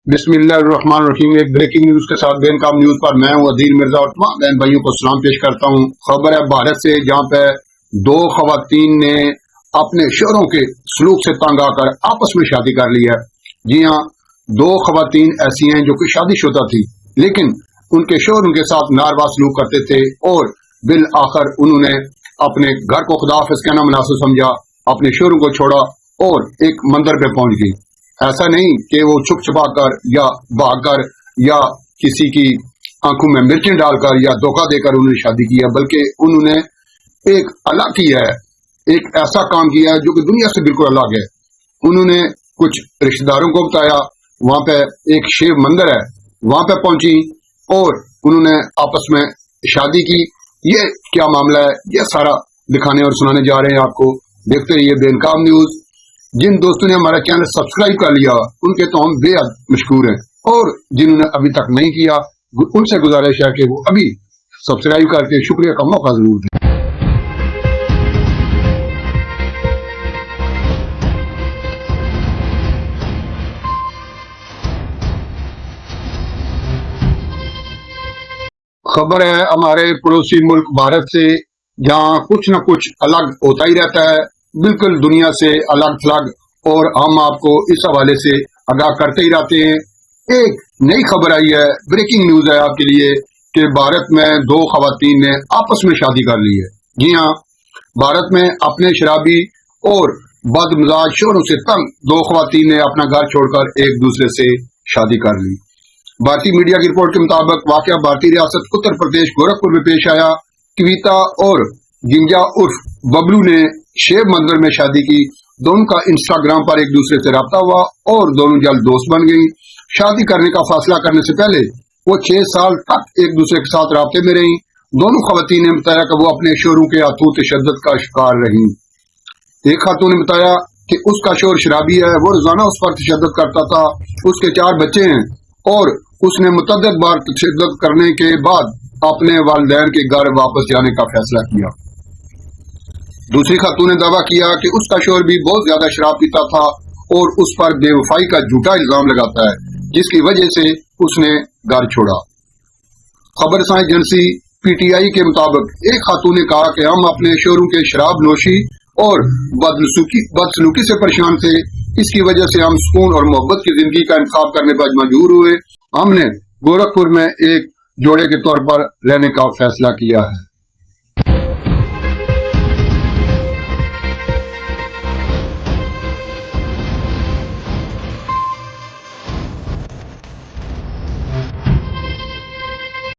बिस्मिल्लाहिर्रहमानिर्रहीम। एक breaking news के साथ बेनकाम न्यूज पर मैं हूं अदील मिर्जा और तमाम बहन भाइयों को सलाम पेश करता हूं। खबर है भारत से, जहां पे दो खवातीन ने अपने शोहरों के सलूक से तंग आकर आपस में शादी कर ली है। जी हाँ, दो खवातीन ऐसी हैं जो कि शादीशुदा थी, लेकिन उनके शोहर उनके साथ नारवा सलूक करते थे और बिल आखिर उन्होंने अपने घर को खुदाफिज कहना मुनासिब समझा, अपने शोहरों को छोड़ा और एक मंदिर पे पहुंच गई। ऐसा नहीं कि वो छुप छुपा कर या भागकर या किसी की आंखों में मिर्चें डालकर या धोखा देकर उन्होंने शादी की है, बल्कि उन्होंने एक अलग किया है, एक ऐसा काम किया है जो कि दुनिया से बिल्कुल अलग है। उन्होंने कुछ रिश्तेदारों को बताया, वहां पे एक शिव मंदिर है, वहां पे पहुंची और उन्होंने आपस में शादी की। ये क्या मामला है, ये सारा दिखाने और सुनाने जा रहे हैं आपको। देखते रहिए बेनकाम न्यूज। जिन दोस्तों ने हमारा चैनल सब्सक्राइब कर लिया उनके तो हम बेहद मशहूर हैं, और जिन्होंने अभी तक नहीं किया उनसे गुजारिश है कि वो अभी सब्सक्राइब करके शुक्रिया का मौका जरूर दें। खबर है हमारे पड़ोसी मुल्क भारत से, जहां कुछ न कुछ अलग होता ही रहता है, बिल्कुल दुनिया से अलग थलग, और हम आपको इस हवाले से आगाह करते ही रहते हैं। एक नई खबर आई है, ब्रेकिंग न्यूज है आपके लिए, कि भारत में दो खवातीन ने आपस में शादी कर ली है। जी हाँ, भारत में अपने शराबी और बदमिजाज शोहरों से तंग दो खवातीन ने अपना घर छोड़कर एक दूसरे से शादी कर ली। भारतीय मीडिया की रिपोर्ट के मुताबिक वाकया भारतीय रियासत उत्तर प्रदेश गोरखपुर में पेश आया। कविता और गिंजा उर्फ बबलू ने शिव मंदिर में शादी की। दोनों का इंस्टाग्राम पर एक दूसरे से राब्ता हुआ और दोनों जल्द दोस्त बन गई। शादी करने का फैसला करने से पहले वो 6 साल तक एक दूसरे के साथ राब्ते में रही। दोनों खवातीन ने बताया कि वो अपने शोहरों के हाथों तशद्दुद का शिकार रही। एक खातून ने बताया कि उसका शोहर शराबी है, वो रोजाना उस पर तशद्दुद करता था। उसके 4 बच्चे हैं और उसने मुतअद्दिद बार तशद्दुद करने के बाद अपने वालिदैन के घर वापस जाने का फैसला किया। दूसरी खातून ने दावा किया कि उसका शोहर भी बहुत ज्यादा शराब पीता था और उस पर बेवफाई का झूठा इल्जाम लगाता है, जिसकी वजह से उसने घर छोड़ा। खबरसां एजेंसी पीटीआई के मुताबिक एक खातून ने कहा कि हम अपने शोहरों के शराब नोशी और बदसलूकी से परेशान थे। इसकी वजह से हम सुकून और मोहब्बत की जिंदगी का इंतखाब करने पर मजबूर हुए। हमने गोरखपुर में एक जोड़े के तौर पर रहने का फैसला किया है।